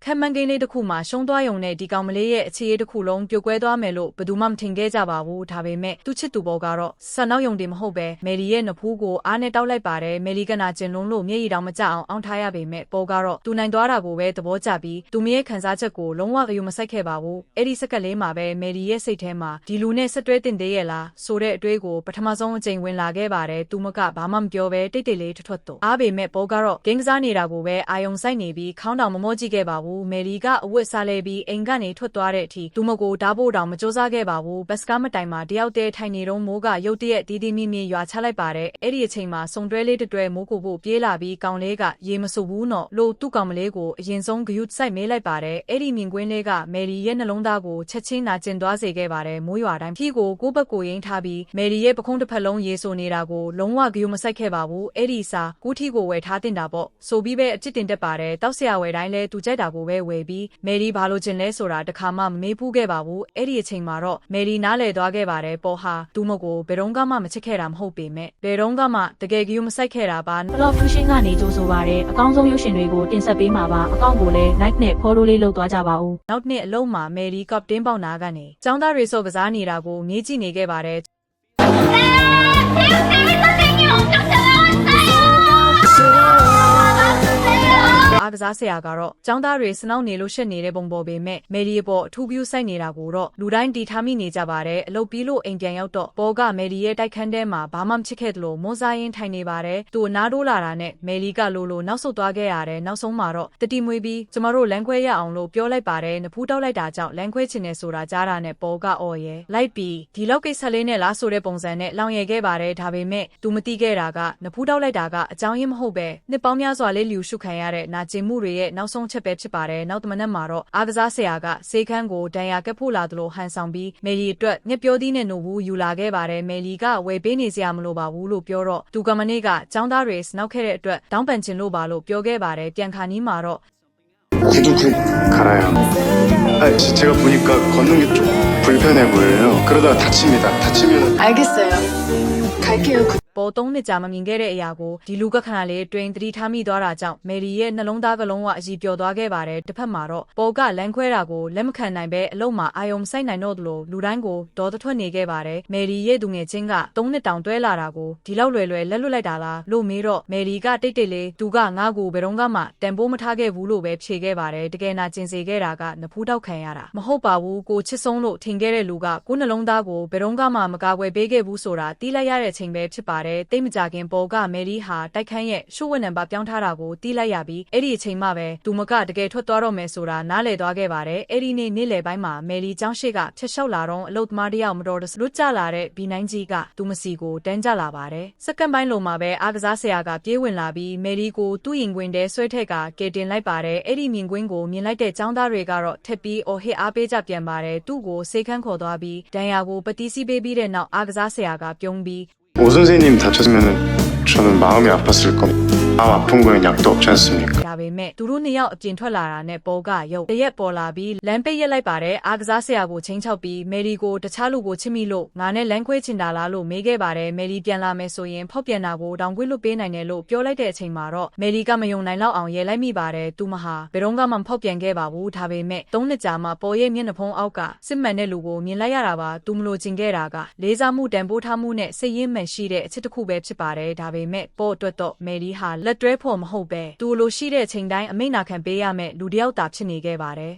ခက်မှန်ကိန်းလေးတစ်ခုမှာရှုံးသွားရုံနဲ့ဒီကောင်မလေးရဲ့အခြေအေးတစ်ခုလုံးပြိုကွဲသွားမယ်လို့ဘယ်သူမှမထင်ခဲ့ကြပါဘူးဒါပေမဲ့သူ့ချစ်သူပေါ်ကတော့ဆန်နောက်ယုံတင်မဟုတ်ပဲမယ်လီရဲ့နဖူးကိုအားနဲ့တောက်လိုက်ပါတယ်မယ်လီကနာကျင်လုံးလို့မျက်ရည်တောင်မကျအောင်အောင်းထားရပေမဲ့ပေါ်ကတော့သူနိုင်သွားတာကိုပဲသဘောကျပြီးသူမရဲ့ခံစားချက်ကိုလုံးဝဂရုမစိုက်ခဲ့ပါဘူးအဲ့ဒီစက္ကန့်လေးမှာပဲမယ်လီရဲ့စိတ်ထဲမှာဒီလူနဲ့ဆက်တွဲတင်သေးရဲ့လားဆိုတဲ့အတွေးကိုပထမဆုံးအကြိမ်ဝင်လာခဲ့ပါတယ်သူမကဘာမှမပြောပဲတိတ်တိတ်လေးထွက်တော့အားပေမဲ့ပေါ်ကတော့ဂိမ်းကစားနေတာကိုပဲအာယုံစိုက်နေပြီးခေါင်းတောင်မမောကြည့်ခဲ့ပါဘူးမယ်လီကအဝတ်စားလဲပြီးအိမ်ကနေထွက်သွားတဲ့အထိသူမကိုဓာတ်ဖို့တောင်မစူးစမ်းခဲ့ပါဘူးဘတ်စကားမတိုင်မှာတယောက်တည်းထိုင်နေတော့မိုးကရုတ်တရက်တီးတီးမိမိရွာချလိုက်ပါတယ်အဲ့ဒီအချိန်မှာစုံတွဲလေးတွဲမိုးကိုဖို့ပြေးလာပြီးကောင်လေးကရေမစုဘူးနော်လို့သူ့ကောင်မလေးကိုအရင်ဆုံးဂယုစိုက်မေးလိုက်ပါတယ်အဲ့ဒီမြင်ကွင်းလေးကမယ်လီရဲ့နှလုံးသားကိုချက်ချင်းနာကျင်သွားစေခဲ့ပါတယ်မိုးရွာတိုင်းဖြီးကိုကိုယ့်ဘက်ကိုရင်းထားပြီးမယ်လီရဲ့ပခုံးတစ်ဖက်လုံးရေဆိုနေတာကိုလုံးဝဂယုမစိုက်ခဲ့ပါဘူးအဲ့ဒီစာကူးထီကိုဝယ်ထားတင်တာပေါ့ဆိုပြီးပဲအချစ်တင်တက်ပါတယ်တောက်ဆရာဝယ်တိုင်းလဲသူကြိုက်တာကိုပဲဝယ်ပြီးမယ်လီဘာလို့ကျင်လဲဆိုတာတခါမှမမေးဘူးခဲ့ပါဘူးအဲ့ဒီအချိန်မှာတော့မယ်လီနားလည်သွားခဲ့ပါတယ်ပေါ်ဟာသူမကိုဘယ်တော့မှမချစ်ခဲ့တာမဟုတ်ပေမဲ့ဘယ်တော့မှတကယ်ဂယုမစိုက်ခဲ့တာပါ Blog Fusion ကနေကြိုဆိုပါရစေအကောင်းဆုံးရုပ်ရှင်တွေကိုတင်ဆက်ပေးမှာပါအကောင့်ကိုလည်း like နဲ့ follow လေးလုပ်သွားကြပါဦးနောက်နှစ်အလုံးမှာမယ်လီကပ်တင်းပေါက်နာကနေចောင်းသားတွေစော့ကစားနေတာကိုမြည်ကြည့်နေခဲ့ပါတယ်အားကစားဆရာကတော့ចောင်းသားတွေစနောက်နေလို့ရှက်နေတဲ့ပုံပေါ်ပေမဲ့မယ်လီပေါ်အထူးပြူစိုက်နေတာကိုတော့လူတိုင်းတီထားမိနေကြပါတယ်အလုပ်ပြီးလို့အိမ်ပြန်ရောက်တော့ပေါ်ကမယ်လီရဲ့တိုက်ခန်းထဲမှာဘာမှမချစ်ခဲ့သလိုမွန်စားရင်ထိုင်နေပါတယ်သူအနားတိုးလာတာနဲ့မယ်လီကလိုနောက်ဆုတ်သွားခဲ့ရတယ်နောက်ဆုံးမှာတော့တတိမွေးပြီးကျမတို့လမ်းခွဲရအောင်လို့ပြောလိုက်ပါတယ်နဖူးတောက်လိုက်တာကြောင့်လမ်းခွဲချင်နေဆိုတာကြားတာနဲ့ပေါ်ကအော်ရဲလိုက်ပြီးဒီလောက်ကိစ္စလေးနဲ့လားဆိုတဲ့ပုံစံနဲ့လောင်ရဲခဲ့ပါတယ်ဒါပေမဲ့သူမသိခဲ့တာကနဖူးတောက်လိုက်တာကအကြောင်းရင်းမဟုတ်ပဲနှစ်ပေါင်းများစွာလေးလျူရှုခံရတဲ့နာကျင်မှုတွေရဲ့နောက်ဆုံးချက်ပဲဖြစ်ပါတယ်နောက်တမနက်မှာတော့အားကစားဆရာကစေခန်းကိုဒဏ်ရာကပ်ဖို့လာသလိုဟန်ဆောင်ပြီးမယ်လီအတွက်ငှက်ပြောသီးနဲ့နှုတ်ဘူးယူလာခဲ့ပါတယ်မယ်လီကဝယ်ပေးနေစရာမလိုပါဘူးလို့ပြောတော့သူကမနေ့ကចောင်းသားတွေနောက်ခဲ့တဲ့အတွက်တောင်းပန်ချင်လို့ပါလို့ပြောခဲ့ပါတယ်ပြန်ခါနီးမှာတော့구두군 갈아요. 제가 보니까 걷는 게 좀 불편해 보여요. 그러다가 다칩니다. 다치면 알겠어요. 갈게요. ပေါ်3နှစ်ကြာမမြင်ခဲ့တဲ့အရာကိုဒီလူကခဏလေးတွင်သတိထားမိသွားတာကြောင့်မယ်လီရဲ့နှလုံးသားကလုံးဝအကြီးပျော်သွားခဲ့ပါတယ်တစ်ဖက်မှာတော့ပေါ်ကလမ်းခွဲတာကိုလက်မခံနိုင်ပဲအလုံးမှာအာယုံစိုက်နိုင်တော့သလိုလူတိုင်းကိုဒေါသထွက်နေခဲ့ပါတယ်မယ်လီရဲ့သူငယ်ချင်းက3နှစ်တောင်တွဲလာတာကိုဒီလောက်လွယ်လက်လွတ်လိုက်တာလားလို့မေးတော့မယ်လီကတိတ်လေးသူကငါ့ကိုဘယ်တော့မှတန်ဖိုးမထားခဲ့ဘူးလို့ပဲဖြေခဲ့ပါတယ်တကယ်နာကျင်စေခဲ့တာကနဖူးတောက်ခံရတာမဟုတ်ပါဘူးကိုချစ်ဆုံးလို့ထင်ခဲ့တဲ့လူကကိုနှလုံးသားကိုဘယ်တော့မှမကာကွယ်ပေးခဲ့ဘူးဆိုတာတီးလိုက်ရတဲ့အချိန်ပဲဖြစ်ပါတယ်တိတ်မကြခင်ပေါ်ကမယ်လီဟာတိုက်ခန်းရဲ့ရှုပ်ဝက်နံပါတ်ပြောင်းထားတာကိုတီးလိုက်ရပြီးအဲ့ဒီအချိန်မှပဲသူမကတကယ်ထွက်သွားတော့မယ်ဆိုတာနားလည်သွားခဲ့ပါတယ်အဲ့ဒီနေ့လယ်ပိုင်းမှာမယ်လီကျောင်းရှိကဖြတ်လျှောက်လာတော့အလုတ်သမားတယောက်မတော်တဆလွတ်ကျလာတဲ့ဘီနိုင်ကြီးကသူမစီကိုတန်းကျလာပါတယ်စက္ကန့်ပိုင်းလိုမှာပဲအားကစားဆရာကပြေးဝင်လာပြီးမယ်လီကိုသူ့ရင်ခွင်ထဲဆွဲထက်ကကယ်တင်လိုက်ပါတယ်အဲ့ဒီမြင်ကွင်းကိုမြင်လိုက်တဲ့ကျောင်းသားတွေကတော့ထက်ပြီးအော်ဟစ်အားပေးကြပြန်ပါတယ်သူ့ကိုစေခန်းခေါ်သွားပြီးဒဏ်ရာကိုပတိစီးပေးပြီးတဲ့နောက်အားကစားဆရာကပြုံးပြီး 오 선생님 다쳤으면은 저는 마음이 아팠을 겁니다. 마음 아픈 거엔 약도 없지 않습니까? ဒါပေမဲ့သူတို့နှစ်ယောက်အပြင်ထွက်လာတာနဲ့ပေါ်ကရုပ်တရက်ပေါ်လာပြီးလမ်းပိတ်ရက်လိုက်ပါတယ်အားကစားဆရာကိုချင်းချောက်ပြီးမယ်လီကိုတခြားလူကိုချစ်မိလို့ငါနဲ့လမ်းခွဲချင်တာလားလို့မေးခဲ့ပါတယ်မယ်လီပြန်လာမယ်ဆိုရင်ဖောက်ပြန်တာကိုတောင်ခွေးလွတ်ပေးနိုင်တယ်လို့ပြောလိုက်တဲ့အချိန်မှာတော့မယ်လီကမယုံနိုင်တော့အောင်ရဲလိုက်မိပါတယ်သူမဟာဘယ်တော့မှဖောက်ပြန်ခဲ့ပါဘူးဒါပေမဲ့3နှစ်ကြာမှပေါ်ရဲ့မျက်နှာဖုံးအောက်ကစစ်မှန်တဲ့လူကိုမြင်လိုက်ရတာပါသူမလို့ကျင်ခဲ့တာကလေးစားမှုတန်ဖိုးထားမှုနဲ့စိတ်ရင်းမှန်ရှိတဲ့အချစ်တစ်ခုပဲဖြစ်ပါတယ်ဒါပေမဲ့ပေါ်အတွက်တော့မယ်လီဟာလက်တွဲဖို့မဟုတ်ပဲသူလိုရှိတဲ့ချိန်တိုင်းအမိန့်နာခံပေးရမယ်လူတစ်ယောက်သာဖြစ်နေခဲ့ပါတယ်